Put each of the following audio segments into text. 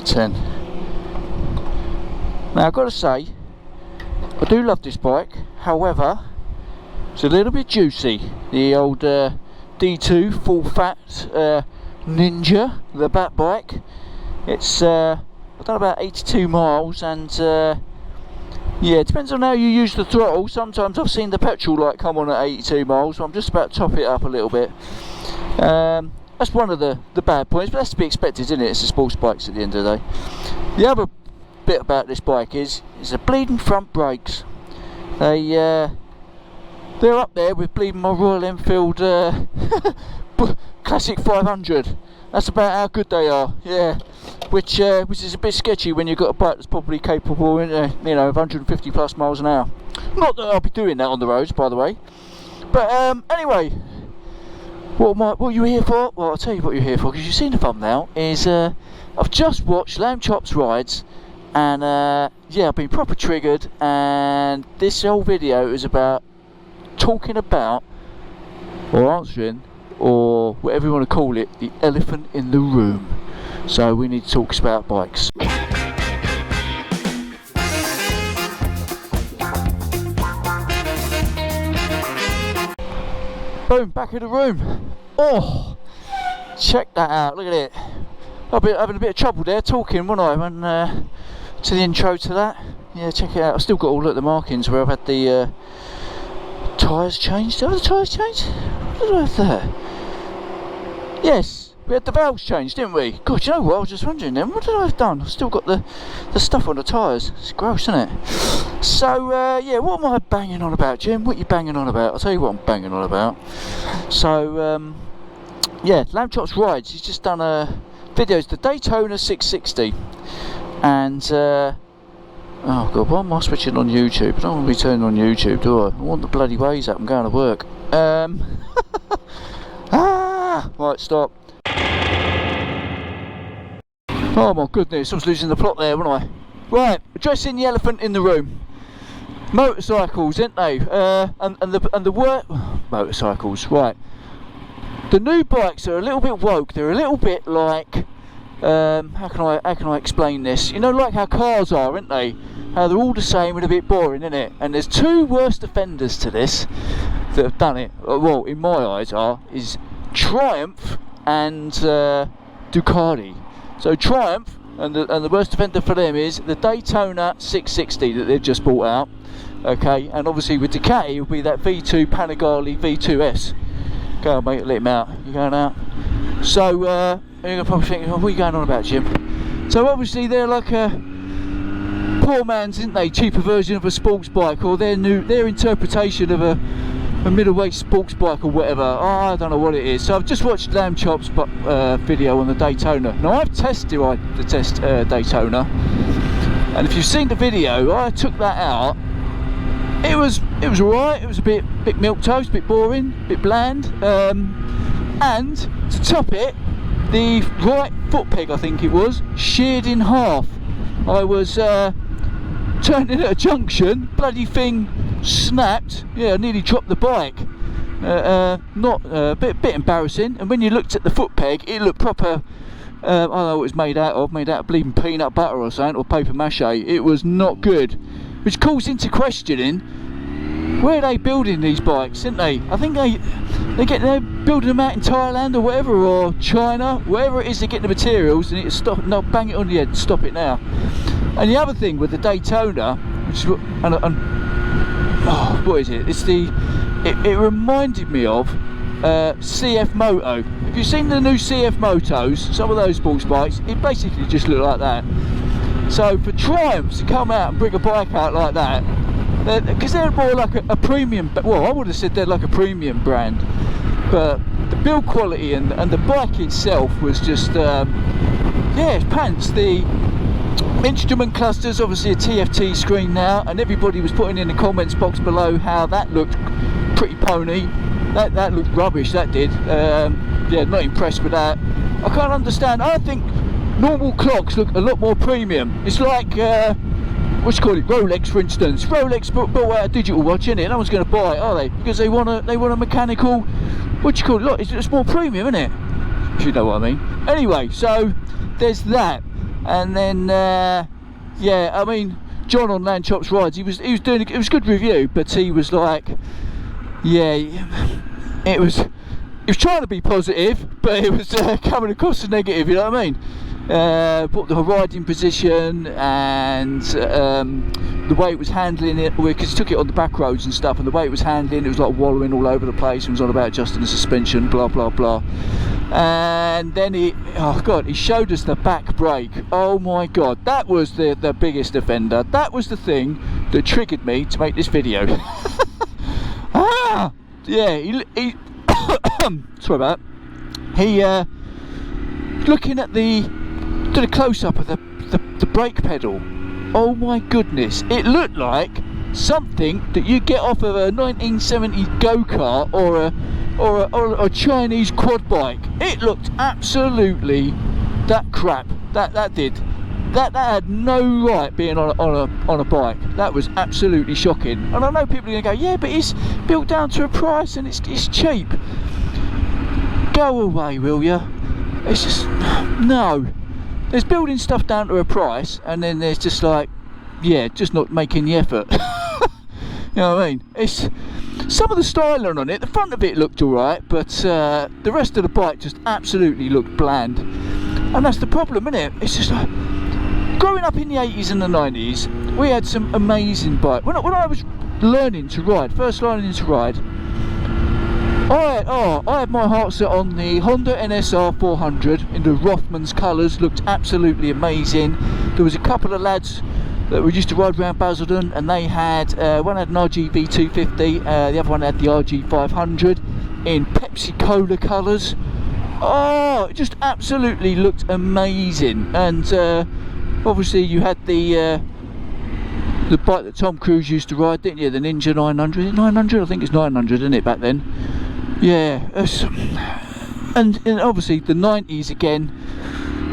10. Now I've got to say, I do love this bike, however it's a little bit juicy. The old D2 full fat Ninja, the bat bike. It's I've done about 82 miles, and yeah, it depends on how you use the throttle. Sometimes I've seen the petrol light come on at 82 miles, so I'm just about to top it up a little bit. That's one of the bad points, but that's to be expected, isn't it? It's a sports bikes at the end of the day. The other bit about this bike is the bleeding front brakes. They're up there with bleeding my Royal Enfield Classic 500. That's about how good they are, yeah. Which is a bit sketchy when you've got a bike that's probably capable, you know, of 150 plus miles an hour. Not that I'll be doing that on the roads, by the way. But anyway, what are you here for? Well, I'll tell you what you're here for, because you've seen the thumbnail. Is I've just watched Lamb Chop's rides, and yeah, I've been proper triggered. And this whole video is about talking about, or answering, or whatever you want to call it, the elephant in the room. So we need to talk about bikes. Boom, back in the room. Oh, check that out, look at it. I've been having a bit of trouble there talking, wasn't I, when to the intro to that. Yeah, check it out. I've still got all of the markings where I've had the tyres changed. Did I have the tyres changed? What did I have there? Yes, we had the valves changed, didn't we? God, you know what, I was just wondering then, what did I have done? I've still got the stuff on the tyres. It's gross, isn't it? So, yeah, what am I banging on about, Jim? What are you banging on about? I'll tell you what I'm banging on about. So, yeah, Lamb Chop's rides. He's just done videos, the Daytona 660. And, oh God, why am I switching on YouTube? I don't want to be turning on YouTube, do I? I want the bloody ways up and going to work. Right, stop. Oh my goodness, I was losing the plot there, wasn't I? Right, addressing the elephant in the room. Motorcycles, ain't they? And the work motorcycles, right. The new bikes are a little bit woke. They're a little bit like how can I explain this? You know, like how cars are, aren't they? How they're all the same and a bit boring, isn't it? And there's two worst offenders to this that have done it. Well, in my eyes, is Triumph and Ducati. So Triumph, and the worst offender for them is the Daytona 660 that they've just bought out. Okay, and obviously with Ducati it'll be that V2 Panigale V2S. Go on, mate, let him out. You going out? So you're gonna probably think, oh, what are you going on about, Jim? So obviously they're like a poor man's, isn't they? Cheaper version of a sports bike, or their interpretation of a middleweight sports bike or whatever. Oh, I don't know what it is. So I've just watched Lamb Chop's video on the Daytona. Now I've tested the Daytona, and if you've seen the video, I took that out. It was alright. It was a bit milk toast, a bit boring, a bit bland. And to top it, the right foot peg, I think it was, sheared in half. I was turning at a junction, bloody thing snapped. Yeah, I nearly dropped the bike. Not a bit embarrassing. And when you looked at the foot peg, it looked proper. I don't know what it was made out of bleeding peanut butter or something, or paper mache. It was not good, which calls into questioning, where are they building these bikes, aren't they? I think they're building them out in Thailand or whatever, or China, wherever it is they get the materials. And it's stop, no, bang it on the head, stop it now. And the other thing with the Daytona, which is, oh, what is it? It's it reminded me of CF Moto. Have you seen the new CF Motos? Some of those sports bikes, it basically just looked like that. So for Triumph to come out and bring a bike out like that, because they're more like a premium, well, I would have said they're like a premium brand, but the build quality and the bike itself was just, yeah, it's pants. The instrument clusters, obviously a TFT screen now, and everybody was putting in the comments box below how that looked pretty pony. That looked rubbish, that did. Yeah, not impressed with that. I can't understand. I think normal clocks look a lot more premium. It's like what you call it, Rolex, for instance. Rolex bought out a digital watch, innit? No one's going to buy it, are they? Because they want a mechanical, what you call it? Look, it's more premium, isn't it? If you know what I mean. Anyway, so there's that. And then yeah, I mean, John on Land Chops Rides, he was doing, it was a good review, but he was like, yeah, he was trying to be positive, but it was coming across as negative, you know what I mean? Put the riding position and the way it was handling it, because he took it on the back roads and stuff, and the way it was handling, it was like wallowing all over the place, and was on about adjusting the suspension, blah blah blah. And then he showed us the back brake. Oh my god, that was the biggest offender. That was the thing that triggered me to make this video. Yeah, he sorry about that. He looking at did a close-up of the brake pedal. Oh my goodness, it looked like something that you get off of a 1970s go-kart or a Chinese quad bike. It looked absolutely that crap. That had no right being on a bike. That was absolutely shocking. And I know people are going to go, yeah, but it's built down to a price and it's cheap. Go away, will you? It's just, no. There's building stuff down to a price, and then there's just like, yeah, just not making the effort. You know what I mean? It's some of the styling on it. The front of it looked alright, but the rest of the bike just absolutely looked bland. And that's the problem, isn't it? It's just like, growing up in the 80s and the 90s, we had some amazing bikes. When I was learning to ride, first learning to ride, I had my heart set on the Honda NSR 400 in the Rothmans colours. Looked absolutely amazing. There was a couple of lads that we used to ride around Basildon, and they had one had an RGV 250, the other one had the RG 500 in Pepsi Cola colours. Oh, it just absolutely looked amazing. And obviously you had the bike that Tom Cruise used to ride, didn't you? The Ninja 900. Is it 900? I think it's 900, isn't it, back then? Yeah. And obviously the 90s again.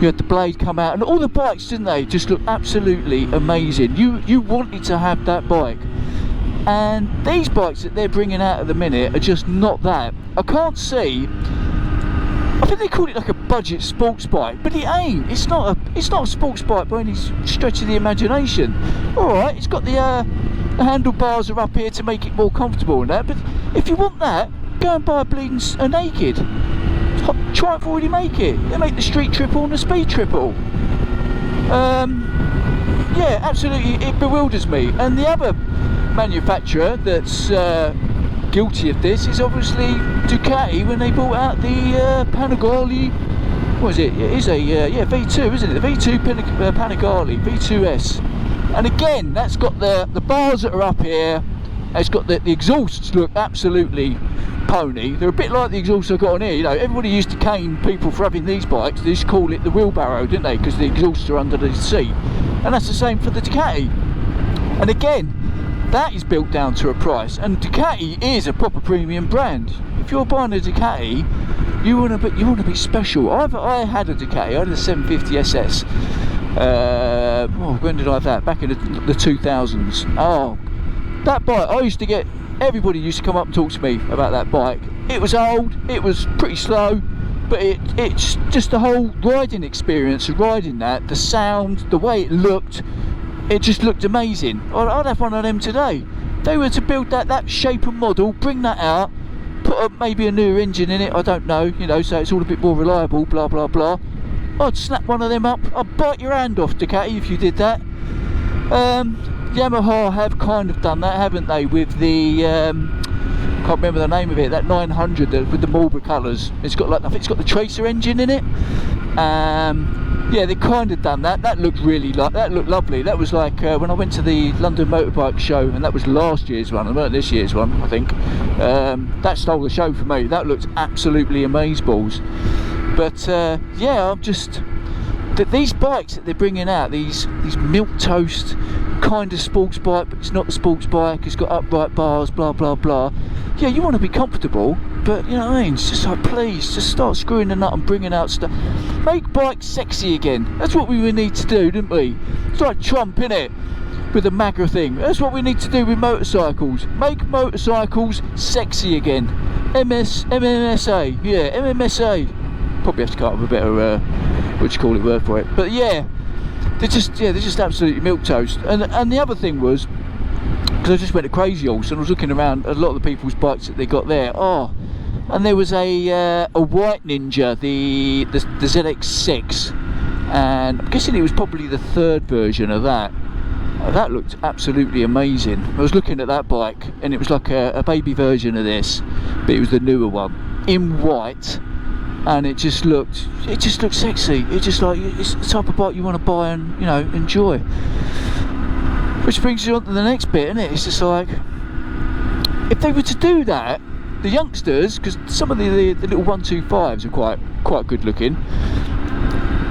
You had the Blade come out, and all the bikes, didn't they, just look absolutely amazing. You wanted to have that bike. And these bikes that they're bringing out at the minute are just not that. I can't see. I think they call it like a budget sports bike, but it ain't. It's not a sports bike by any stretch of the imagination. All right, it's got the handlebars are up here to make it more comfortable and that. But if you want that, go and buy a Naked. Triumph already make it. They make the street triple and the speed triple. Yeah, absolutely, it bewilders me. And the other manufacturer that's guilty of this is obviously Ducati, when they brought out the Panigale. What is it? It is a yeah, V2, isn't it? The V2 Panigale V2S. And again, that's got the bars that are up here. It's got the exhausts look absolutely pony. They're a bit like the exhausts I've got on here. You know, everybody used to cane people for having these bikes. They used to call it the wheelbarrow, didn't they? Because the exhausts are under the seat. And that's the same for the Ducati. And again, that is built down to a price. And Ducati is a proper premium brand. If you're buying a Ducati, you want to be special. I had a Ducati. I had a 750 SS. When did I have that? Back in the 2000s. Oh, that bike, I used to get, everybody used to come up and talk to me about that bike. It was old, it was pretty slow, but it's just the whole riding experience of riding that, the sound, the way it looked, it just looked amazing. I'd have one of them today. They were to build that shape and model, bring that out, put maybe a newer engine in it, I don't know, you know, so it's all a bit more reliable, blah blah blah. I'd snap one of them up. I'd bite your hand off, Ducati, if you did that. Yamaha have kind of done that, haven't they, with the can't remember the name of it, that 900 with the Marlboro colours. It's got like, I think it's got the Tracer engine in it. Yeah, they kind of done that. That looked really that looked lovely. That was like when I went to the London Motorbike Show, and that was last year's one, not this year's one, I think. That stole the show for me. That looked absolutely amazeballs. But yeah, I'm just these bikes that they're bringing out, these milk toast kind of sports bike, but it's not a sports bike. It's got upright bars, blah blah blah. Yeah, you want to be comfortable, but you know what I mean. It's just like, please, just start screwing the nut and bringing out stuff. Make bikes sexy again. That's what we would need to do, didn't we? It's like Trump, innit, with the MAGA thing. That's what we need to do with motorcycles. Make motorcycles sexy again. MMSA, yeah, MMSA. Probably have to come up with a better, what do you call it, word for it. But yeah, they're just absolutely milquetoast. And the other thing was, because I just went to Crazy Horse and I was looking around a lot of the people's bikes that they got there. Oh, and there was a white Ninja, the ZX6, and I'm guessing it was probably the third version of that. That looked absolutely amazing. I was looking at that bike and it was like a baby version of this, but it was the newer one in white, and it just looked sexy. It's just like, it's the type of bike you want to buy and, you know, enjoy. Which brings you on to the next bit, isn't it? It's just like, if they were to do that, the youngsters, because some of the little 125s are quite good looking.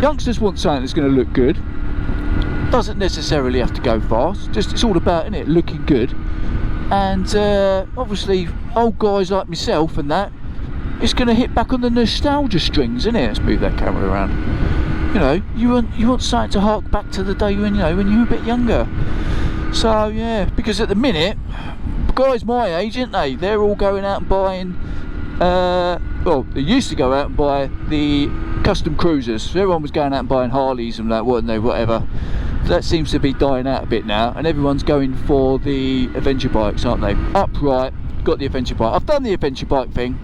Youngsters want something that's going to look good. Doesn't necessarily have to go fast. Just, it's all about, isn't it, looking good. And obviously, old guys like myself and that, it's going to hit back on the nostalgia strings, isn't it? Let's move that camera around. You know, you want something to hark back to the day when, you know, when you were a bit younger. So yeah, because at the minute, guys my age, aren't they? They're all going out and buying. Well, they used to go out and buy the custom cruisers. So everyone was going out and buying Harleys and that, weren't they? Whatever. That seems to be dying out a bit now, and everyone's going for the adventure bikes, aren't they? Upright, got the adventure bike. I've done the adventure bike thing.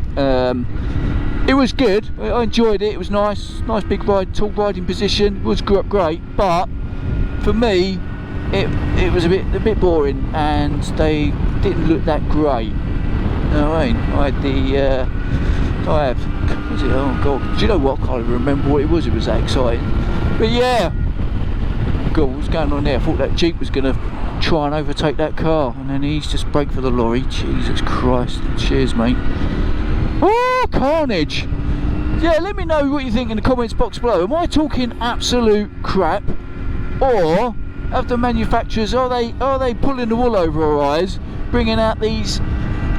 It was good. I enjoyed it. It was nice big ride, tall riding position. It was great, but for me, it was a bit boring, and they didn't look that great. You know what I mean? I had was it? Oh god, do you know what? I can't even remember what it was. It was that exciting. But yeah, god, what was going on there? I thought that Jeep was going to try and overtake that car, and then he's just brake for the lorry. Jesus Christ! Cheers, mate. Oh, carnage! Yeah, let me know what you think in the comments box below. Am I talking absolute crap, or have the manufacturers, are they pulling the wool over our eyes, bringing out these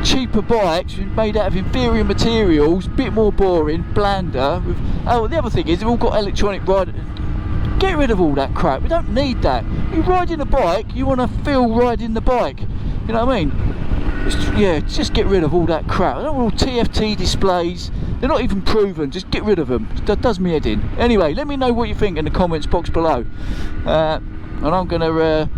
cheaper bikes made out of inferior materials, bit more boring, blander? Oh, the other thing is they've all got electronic ride. Get rid of all that crap. We don't need that. You're riding a bike, you want to feel riding the bike. You know what I mean? Yeah, just get rid of all that crap. I don't want all TFT displays. They're not even proven. Just get rid of them. That does me head in. Anyway, let me know what you think in the comments box below. And I'm going to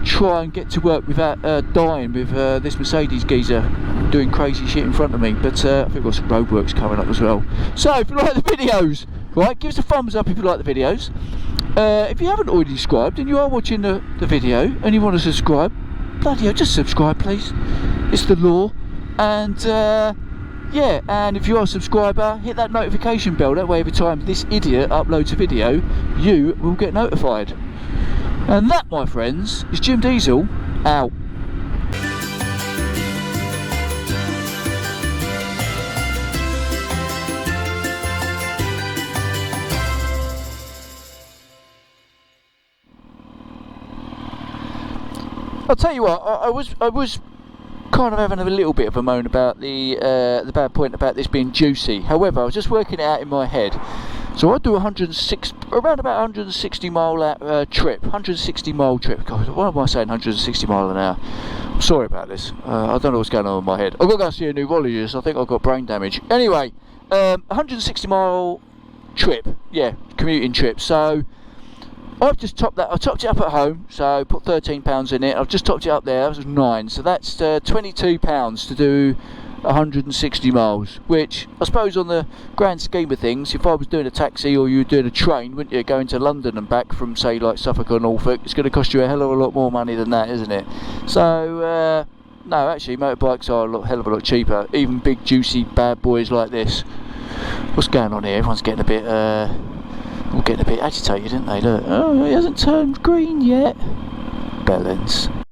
try and get to work without dying with this Mercedes geezer doing crazy shit in front of me. But I think I've got some roadworks coming up as well. So if you like the videos, right, give us a thumbs up if you like the videos. If you haven't already subscribed and you are watching the video and you want to subscribe, bloody hell, just subscribe please. It's the law. And yeah, and if you are a subscriber, hit that notification bell. That way every time this idiot uploads a video, you will get notified. And that, my friends, is Jim Diesel out. I'll tell you what, I was kind of having a little bit of a moan about the bad point about this being juicy. However, I was just working it out in my head. So I do around about 160 mile trip, 160 mile trip. God, why am I saying 160 mile an hour? I'm sorry about this. I don't know what's going on in my head. I've got to go see a neurologist. I think I've got brain damage. Anyway, 160 mile trip, yeah, commuting trip. So I've just topped that. I topped it up at home, so put £13 in it. I've just topped it up there. That was 9, so that's £22 to do 160 miles. Which I suppose, on the grand scheme of things, if I was doing a taxi or you were doing a train, wouldn't you, going to London and back from, say, like Suffolk or Norfolk, it's going to cost you a hell of a lot more money than that, isn't it? So no, actually, motorbikes are a hell of a lot cheaper. Even big, juicy, bad boys like this. What's going on here? Everyone's getting a bit agitated, didn't they? Look, oh, he hasn't turned green yet. Bellends.